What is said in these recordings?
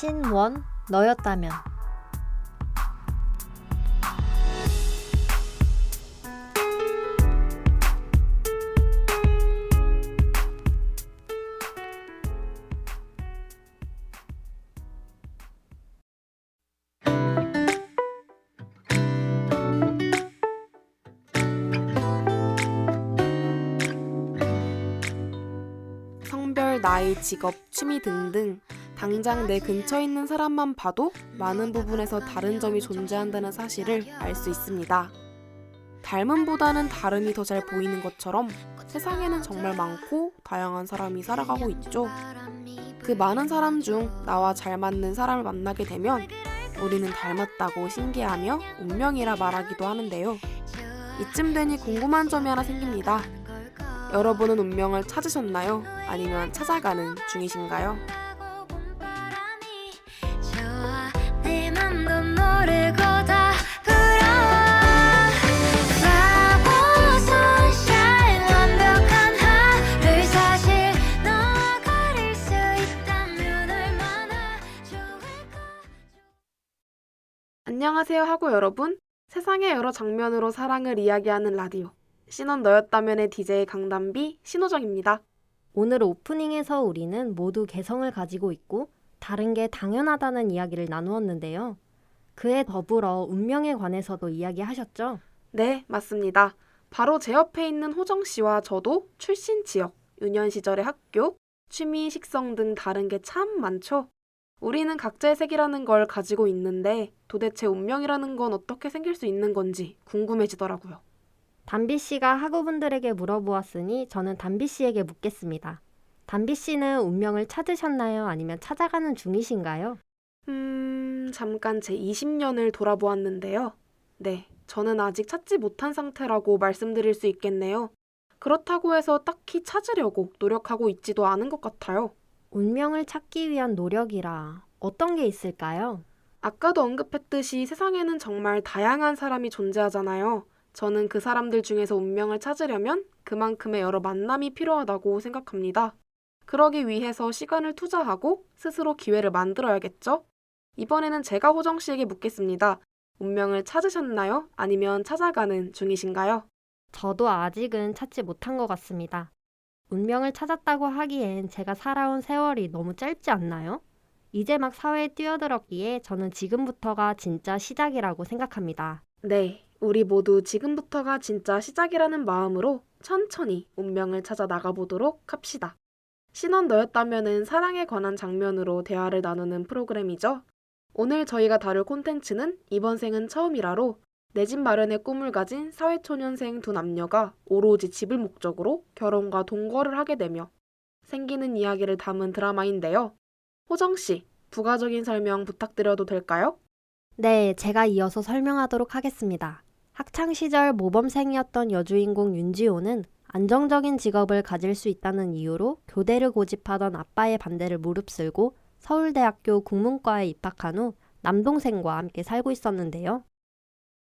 신원 너였다면. 성별, 나이, 직업, 취미 등등 당장 내 근처에 있는 사람만 봐도 많은 부분에서 다른 점이 존재한다는 사실을 알 수 있습니다. 닮음보다는 다름이 더 잘 보이는 것처럼 세상에는 정말 많고 다양한 사람이 살아가고 있죠. 그 많은 사람 중 나와 잘 맞는 사람을 만나게 되면 우리는 닮았다고 신기해하며 운명이라 말하기도 하는데요. 이쯤 되니 궁금한 점이 하나 생깁니다. 여러분은 운명을 찾으셨나요? 아니면 찾아가는 중이신가요? 안녕하세요 하고 여러분, 세상의 여러 장면으로 사랑을 이야기하는 라디오 신원 너였다면의 DJ 강담비 신호정입니다. 오늘 오프닝에서 우리는 모두 개성을 가지고 있고 다른 게 당연하다는 이야기를 나누었는데요. 그에 더불어 운명에 관해서도 이야기하셨죠? 네, 맞습니다. 바로 제 옆에 있는 호정 씨와 저도 출신 지역, 유년 시절의 학교, 취미, 식성 등 다른 게 참 많죠. 우리는 각자의 색이라는 걸 가지고 있는데 도대체 운명이라는 건 어떻게 생길 수 있는 건지 궁금해지더라고요. 담비 씨가 학우분들에게 물어보았으니 저는 담비 씨에게 묻겠습니다. 담비 씨는 운명을 찾으셨나요? 아니면 찾아가는 중이신가요? 잠깐 제 20년을 돌아보았는데요. 네, 저는 아직 찾지 못한 상태라고 말씀드릴 수 있겠네요. 그렇다고 해서 딱히 찾으려고 노력하고 있지도 않은 것 같아요. 운명을 찾기 위한 노력이라 어떤 게 있을까요? 아까도 언급했듯이 세상에는 정말 다양한 사람이 존재하잖아요. 저는 그 사람들 중에서 운명을 찾으려면 그만큼의 여러 만남이 필요하다고 생각합니다. 그러기 위해서 시간을 투자하고 스스로 기회를 만들어야겠죠? 이번에는 제가 호정 씨에게 묻겠습니다. 운명을 찾으셨나요? 아니면 찾아가는 중이신가요? 저도 아직은 찾지 못한 것 같습니다. 운명을 찾았다고 하기엔 제가 살아온 세월이 너무 짧지 않나요? 이제 막 사회에 뛰어들었기에 저는 지금부터가 진짜 시작이라고 생각합니다. 네, 우리 모두 지금부터가 진짜 시작이라는 마음으로 천천히 운명을 찾아 나가보도록 합시다. 신원 너였다면은 사랑에 관한 장면으로 대화를 나누는 프로그램이죠. 오늘 저희가 다룰 콘텐츠는 이번 생은 처음이라로 내 집 마련의 꿈을 가진 사회초년생 두 남녀가 오로지 집을 목적으로 결혼과 동거를 하게 되며 생기는 이야기를 담은 드라마인데요. 호정씨, 부가적인 설명 부탁드려도 될까요? 네, 제가 이어서 설명하도록 하겠습니다. 학창시절 모범생이었던 여주인공 윤지호는 안정적인 직업을 가질 수 있다는 이유로 교대를 고집하던 아빠의 반대를 무릅쓰고 서울대학교 국문과에 입학한 후 남동생과 함께 살고 있었는데요.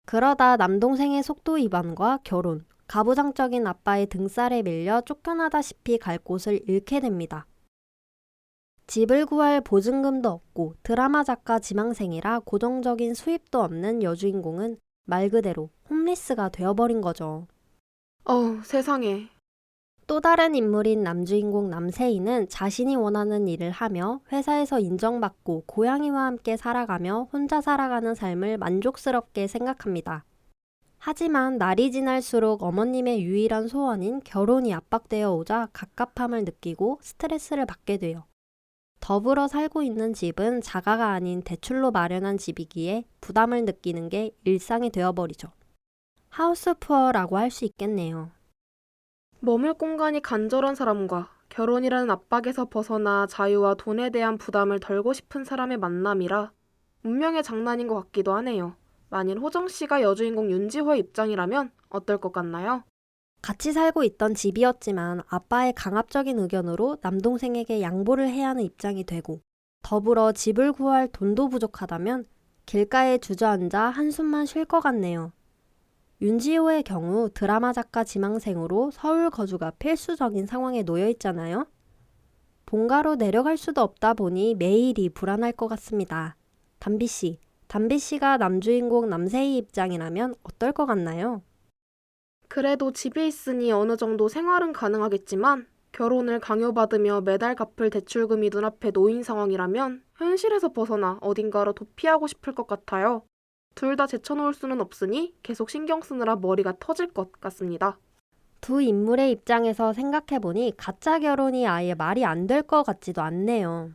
그러다 남동생의 속도 위반과 결혼, 가부장적인 아빠의 등살에 밀려 쫓겨나다시피 갈 곳을 잃게 됩니다. 집을 구할 보증금도 없고 드라마 작가 지망생이라 고정적인 수입도 없는 여주인공은 말 그대로 홈리스가 되어버린 거죠. 세상에. 또 다른 인물인 남주인공 남세희는 자신이 원하는 일을 하며 회사에서 인정받고 고양이와 함께 살아가며 혼자 살아가는 삶을 만족스럽게 생각합니다. 하지만 날이 지날수록 어머님의 유일한 소원인 결혼이 압박되어 오자 갑갑함을 느끼고 스트레스를 받게 돼요. 더불어 살고 있는 집은 자가가 아닌 대출로 마련한 집이기에 부담을 느끼는 게 일상이 되어버리죠. 하우스푸어라고 할 수 있겠네요. 머물 공간이 간절한 사람과 결혼이라는 압박에서 벗어나 자유와 돈에 대한 부담을 덜고 싶은 사람의 만남이라 운명의 장난인 것 같기도 하네요. 만일 호정 씨가 여주인공 윤지호의 입장이라면 어떨 것 같나요? 같이 살고 있던 집이었지만 아빠의 강압적인 의견으로 남동생에게 양보를 해야 하는 입장이 되고 더불어 집을 구할 돈도 부족하다면 길가에 주저앉아 한숨만 쉴 것 같네요. 윤지호의 경우 드라마 작가 지망생으로 서울 거주가 필수적인 상황에 놓여 있잖아요. 본가로 내려갈 수도 없다 보니 매일이 불안할 것 같습니다. 담비 씨가 남주인공 남세희 입장이라면 어떨 것 같나요? 그래도 집에 있으니 어느 정도 생활은 가능하겠지만 결혼을 강요받으며 매달 갚을 대출금이 눈앞에 놓인 상황이라면 현실에서 벗어나 어딘가로 도피하고 싶을 것 같아요. 둘 다 제쳐놓을 수는 없으니 계속 신경 쓰느라 머리가 터질 것 같습니다. 두 인물의 입장에서 생각해보니 가짜 결혼이 아예 말이 안 될 것 같지도 않네요.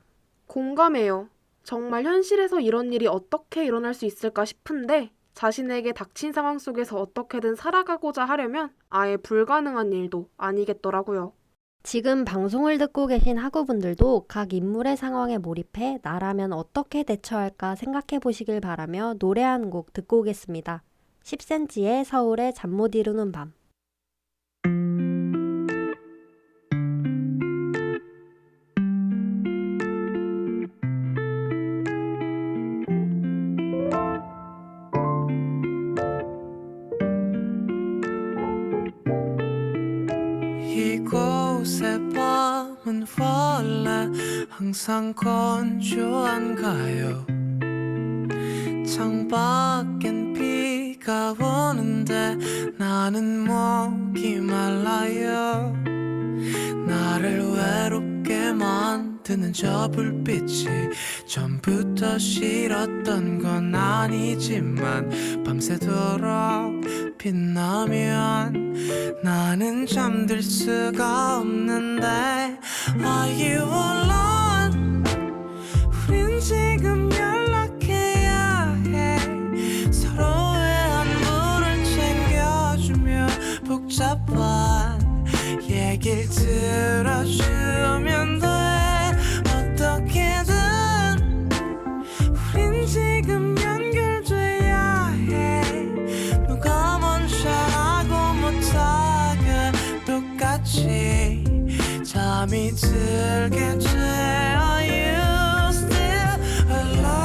공감해요. 정말 현실에서 이런 일이 어떻게 일어날 수 있을까 싶은데 자신에게 닥친 상황 속에서 어떻게든 살아가고자 하려면 아예 불가능한 일도 아니겠더라고요. 지금 방송을 듣고 계신 학우분들도 각 인물의 상황에 몰입해 나라면 어떻게 대처할까 생각해 보시길 바라며 노래 한 곡 듣고 오겠습니다. 10cm의 서울의 잠 못 이루는 밤. 이곳의 밤은 원래 항상 건조한가요? 창밖엔 비가 오는데 나는 목이 말라요. 나를 외롭게 만드는 저 불빛이 전부터 싫었던 건 아니지만 밤새도록 빛나면 나는 잠들 수가 없는데 Are you alone? 우린 지금 연락해야 해. 서로의 안부를 챙겨주며 복잡한 얘길 들어주면 돼. 어떻게든 우린 지금 연결돼야 해. 누가 먼저라고 못하게 똑같이 잠이 들게 돼. Are you still alone?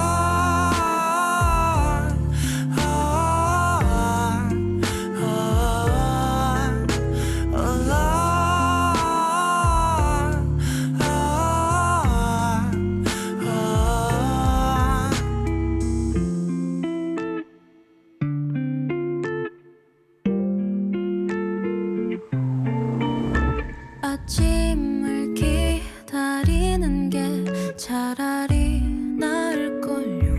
아침을 기다리는 게 차라리 나을걸요.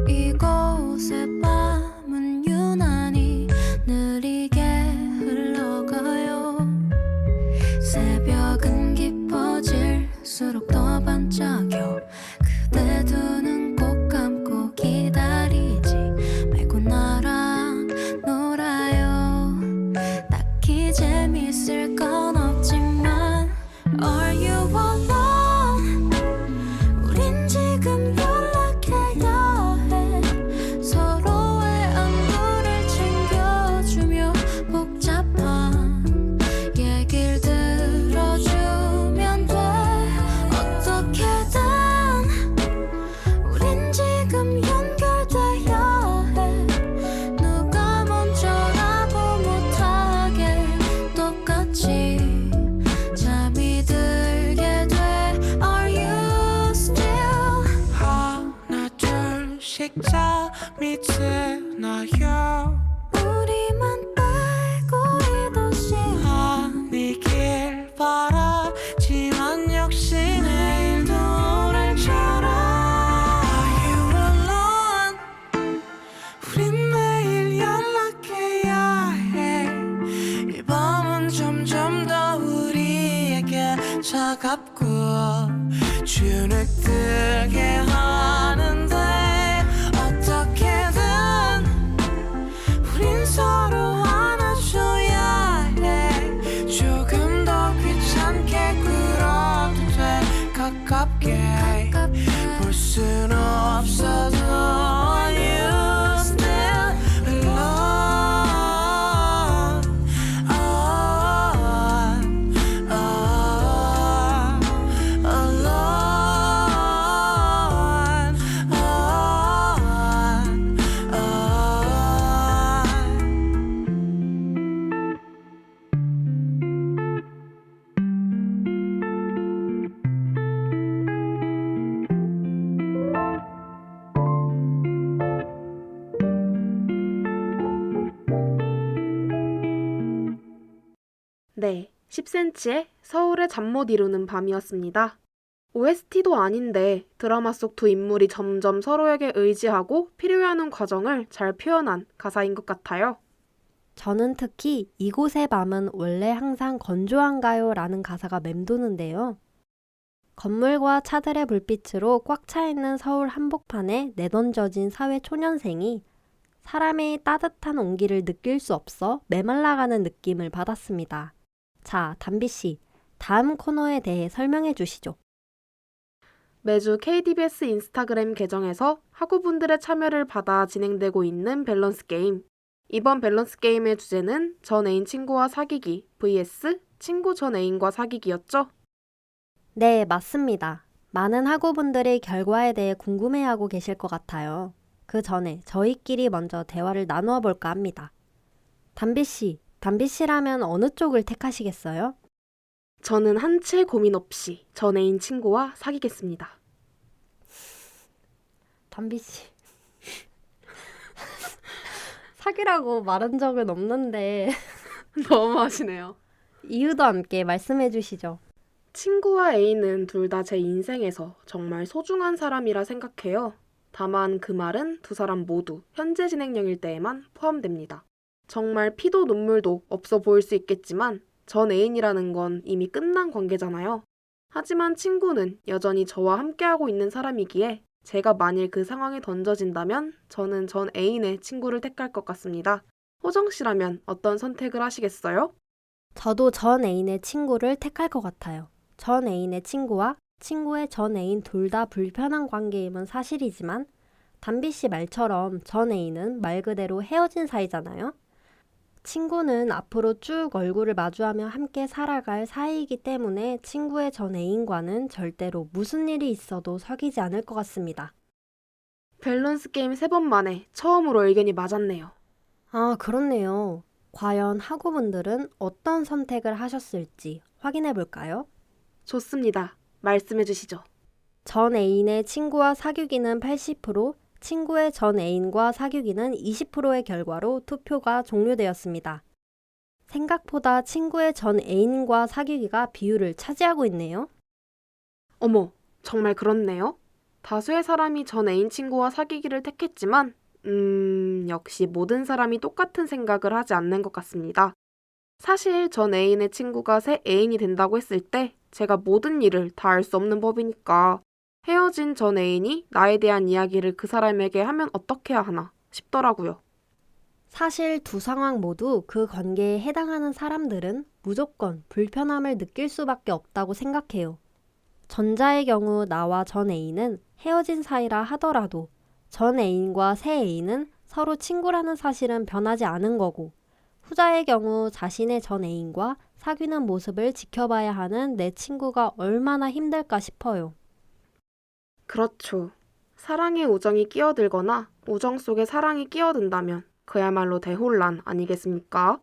이곳의 밤은 유난히 느리게 흘러가요. 새벽은 깊어질수록 더 반짝여. 그대 두 눈 꼭 감고 기다리지 말고 나랑 놀아요. 딱히 재밌을 건 없지만 Are you alone? 우린 지금 연락해야 해. 서로의 안부를 챙겨주며 복잡한 얘길 들어주면 돼. 어떻게든 우린 지금 연결돼야 해. 누가 먼저라고 못하게 똑같이 잠이 들게 돼. Are you still? 하나 둘씩 잠이 드나요? 우리만 빼고 이 도시 아니길 바라지만 역시 내일도 오늘처럼 Are you alone? 우린 매일 연락해야 해. 이 밤은 점점 더 우리에게 차갑고 주눅들게 하는데 어떻게든 우린 서로 안아줘야 해. 조금 더 귀찮게 굴어도 돼. 가깝게 볼 순 없어도 Are you still alone? Alone. 네, 10cm의 서울의 잠 못 이루는 밤이었습니다. OST도 아닌데 드라마 속 두 인물이 점점 서로에게 의지하고 필요해하는 과정을 잘 표현한 가사인 것 같아요. 저는 특히 이곳의 밤은 원래 항상 건조한가요? 라는 가사가 맴도는데요. 건물과 차들의 불빛으로 꽉 차 있는 서울 한복판에 내던져진 사회 초년생이 사람의 따뜻한 온기를 느낄 수 없어 메말라가는 느낌을 받았습니다. 자, 담비씨, 다음 코너에 대해 설명해 주시죠. 매주 KDBS 인스타그램 계정에서 학우분들의 참여를 받아 진행되고 있는 밸런스 게임. 이번 밸런스 게임의 주제는 전 애인 친구와 사귀기 vs 친구 전 애인과 사귀기였죠. 네, 맞습니다. 많은 학우분들이 결과에 대해 궁금해하고 계실 것 같아요. 그 전에 저희끼리 먼저 대화를 나누어 볼까 합니다. 담비씨라면 어느 쪽을 택하시겠어요? 저는 한 채 고민 없이 전 애인 친구와 사귀겠습니다. 담비씨. 사귀라고 말한 적은 없는데 너무하시네요. 이유도 함께 말씀해 주시죠. 친구와 애인은 둘 다 제 인생에서 정말 소중한 사람이라 생각해요. 다만 그 말은 두 사람 모두 현재 진행형일 때에만 포함됩니다. 정말 피도 눈물도 없어 보일 수 있겠지만 전 애인이라는 건 이미 끝난 관계잖아요. 하지만 친구는 여전히 저와 함께하고 있는 사람이기에 제가 만일 그 상황에 던져진다면 저는 전 애인의 친구를 택할 것 같습니다. 호정 씨라면 어떤 선택을 하시겠어요? 저도 전 애인의 친구를 택할 것 같아요. 전 애인의 친구와 친구의 전 애인 둘 다 불편한 관계임은 사실이지만 담비씨 말처럼 전 애인은 말 그대로 헤어진 사이잖아요. 친구는 앞으로 쭉 얼굴을 마주하며 함께 살아갈 사이이기 때문에 친구의 전 애인과는 절대로 무슨 일이 있어도 사귀지 않을 것 같습니다. 밸런스 게임 3번 만에 처음으로 의견이 맞았네요. 아, 그렇네요. 과연 학우분들은 어떤 선택을 하셨을지 확인해 볼까요? 좋습니다. 말씀해 주시죠. 전 애인의 친구와 사귀기는 80%, 친구의 전 애인과 사귀기는 20%의 결과로 투표가 종료되었습니다. 생각보다 친구의 전 애인과 사귀기가 비율을 차지하고 있네요. 어머, 정말 그렇네요. 다수의 사람이 전 애인 친구와 사귀기를 택했지만 역시 모든 사람이 똑같은 생각을 하지 않는 것 같습니다. 사실 전 애인의 친구가 새 애인이 된다고 했을 때 제가 모든 일을 다 알 수 없는 법이니까 헤어진 전 애인이 나에 대한 이야기를 그 사람에게 하면 어떻게 해야 하나 싶더라고요. 사실 두 상황 모두 그 관계에 해당하는 사람들은 무조건 불편함을 느낄 수밖에 없다고 생각해요. 전자의 경우 나와 전 애인은 헤어진 사이라 하더라도 전 애인과 새 애인은 서로 친구라는 사실은 변하지 않은 거고, 후자의 경우 자신의 전 애인과 사귀는 모습을 지켜봐야 하는 내 친구가 얼마나 힘들까 싶어요. 그렇죠. 사랑에 우정이 끼어들거나 우정 속에 사랑이 끼어든다면 그야말로 대혼란 아니겠습니까?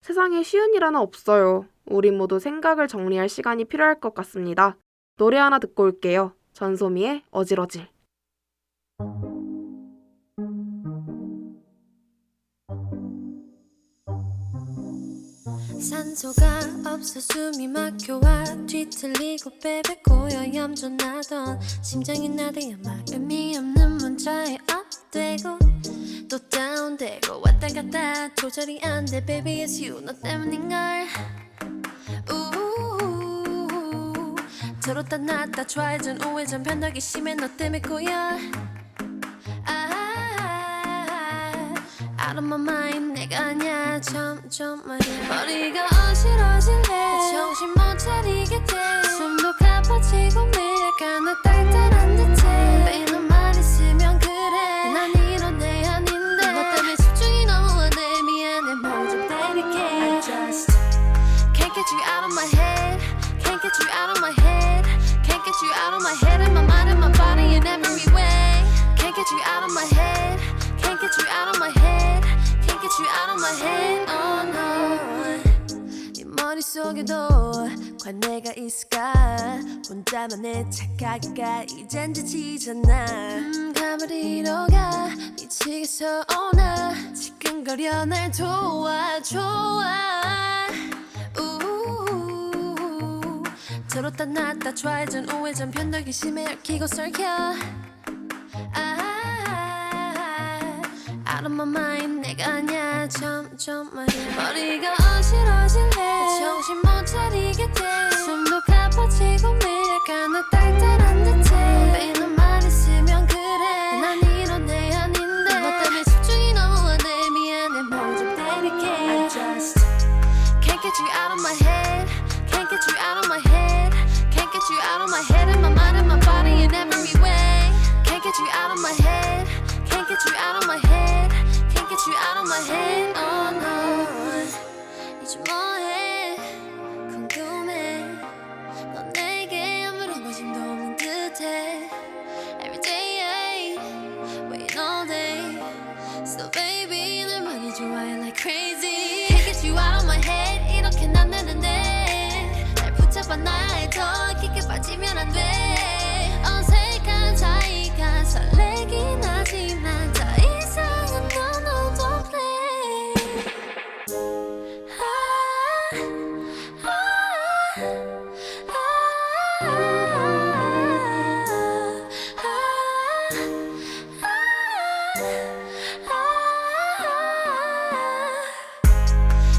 세상에 쉬운 일 하나 없어요. 우리 모두 생각을 정리할 시간이 필요할 것 같습니다. 노래 하나 듣고 올게요. 전소미의 어질어질. 산소가 없어 숨이 막혀와 뒤틀리고 베베 고여 얌전하던 심장이 나대야 막 의미 없는 문자에 업되고 또 다운되고 왔다 갔다 조절이 안 돼 baby it's you 너 때문인걸 우우우우 들었다 놨다 좌회전 우회전 변덕이 심해 너 때문에 꼬여 Out of my mind 내가 아냐 점점 말이야 머리가 어질어질해 정신 못 차리게 돼 숨도 가빠지고 미래가 나 딸딸한 듯해 매일 너만 있으면 그래 난 이런 애 아닌데 너 때문에 집중이 너무 안돼 미안해 뭐 좀 때릴게 I just can't get you out of my head Can't get you out of my head Can't get you out of my head In my mind, in my body, in every way Can't get you out of my head Can't get you out of my head Can't get you out of my head Oh no 네 머릿속에도 과연 내가 있을까 혼자만의 착각이가 이젠 지치잖아 가버리러 가 미치겠어 오나 지끈거려 날 도와줘 들었다 놨다 좌회전 우회전 변덕이 심해 얽히고 설켜 Out of my mind 내가 아냐 점점 말이야 머리가 어지러질래 정신 못 차리겠대 숨도 가빠지고 미래가 나 딸딸한 듯해 매일 너만 있으면 그래 난 이런 애 아닌데 너 때문에 집중이 너무 안돼 미안해 뭐 좀 때릴게 I just can't get you out of my head Can't get you out of my head Can't get you out of my head In my mind and my body in every way Can't get you out of my head Can't get you out of my head Can't get you out of my head Oh no 이제 뭐해 궁금해 넌 내게 아무런 관심도 없는 듯해 Every day waiting all day So baby 널 많이 좋아해 like crazy Can't get you out of my head 이렇게는 안 되는데 날 붙잡아 나에 더 깊게 빠지면 안 돼 어색한 사이가 설레긴 하지만 더 이상은 no don't play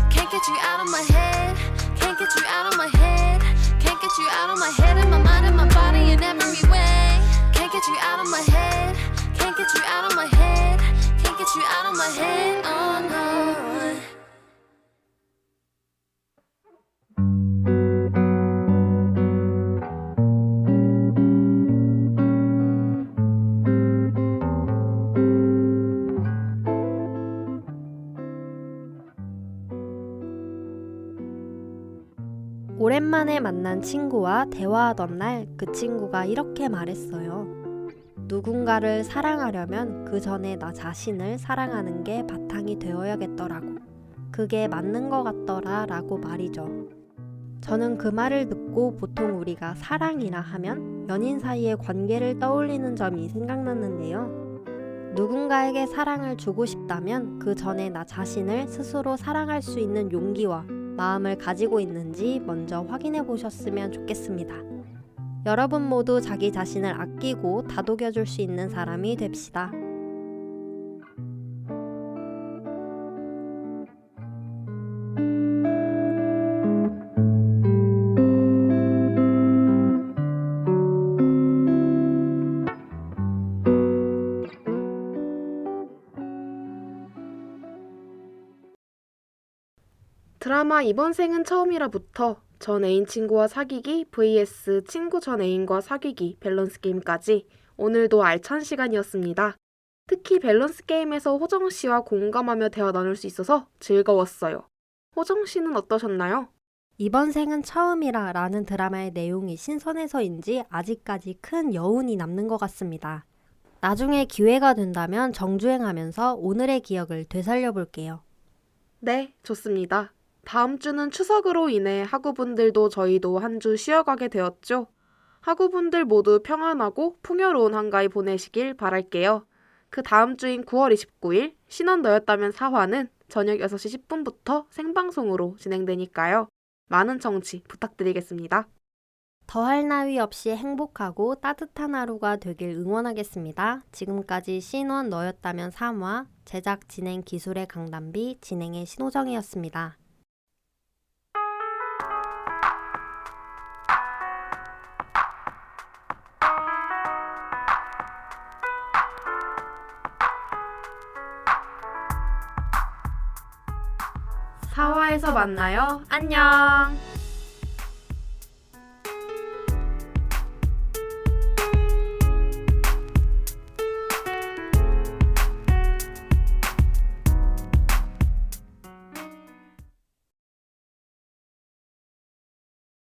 Can't get you out of my head Can't get you out of my head Can't get you out of my head In my mind and my body in every way Can't get you out of my head Can't get you out of my head Can't get you out of my head Oh no 오랜만에 만난 친구와 대화하던 날 그 친구가 이렇게 말했어요. 누군가를 사랑하려면 그 전에 나 자신을 사랑하는 게 바탕이 되어야겠더라고. 그게 맞는 것 같더라 라고 말이죠. 저는 그 말을 듣고 보통 우리가 사랑이라 하면 연인 사이의 관계를 떠올리는 점이 생각났는데요. 누군가에게 사랑을 주고 싶다면 그 전에 나 자신을 스스로 사랑할 수 있는 용기와 마음을 가지고 있는지 먼저 확인해 보셨으면 좋겠습니다. 여러분 모두 자기 자신을 아끼고 다독여 줄 수 있는 사람이 됩시다. 드라마 이번 생은 처음이라부터 전 애인 친구와 사귀기 vs 친구 전 애인과 사귀기 밸런스 게임까지 오늘도 알찬 시간이었습니다. 특히 밸런스 게임에서 호정 씨와 공감하며 대화 나눌 수 있어서 즐거웠어요. 호정 씨는 어떠셨나요? 이번 생은 처음이라 라는 드라마의 내용이 신선해서인지 아직까지 큰 여운이 남는 것 같습니다. 나중에 기회가 된다면 정주행하면서 오늘의 기억을 되살려 볼게요. 네, 좋습니다. 다음 주는 추석으로 인해 학우분들도 저희도 한 주 쉬어가게 되었죠. 학우분들 모두 평안하고 풍요로운 한가위 보내시길 바랄게요. 그 다음 주인 9월 29일 신혼 너였다면 4화는 저녁 6시 10분부터 생방송으로 진행되니까요. 많은 청취 부탁드리겠습니다. 더할 나위 없이 행복하고 따뜻한 하루가 되길 응원하겠습니다. 지금까지 신혼 너였다면 3화 제작 진행 기술의 강담비 진행의 신호정이었습니다. 사화에서 만나요. 안녕.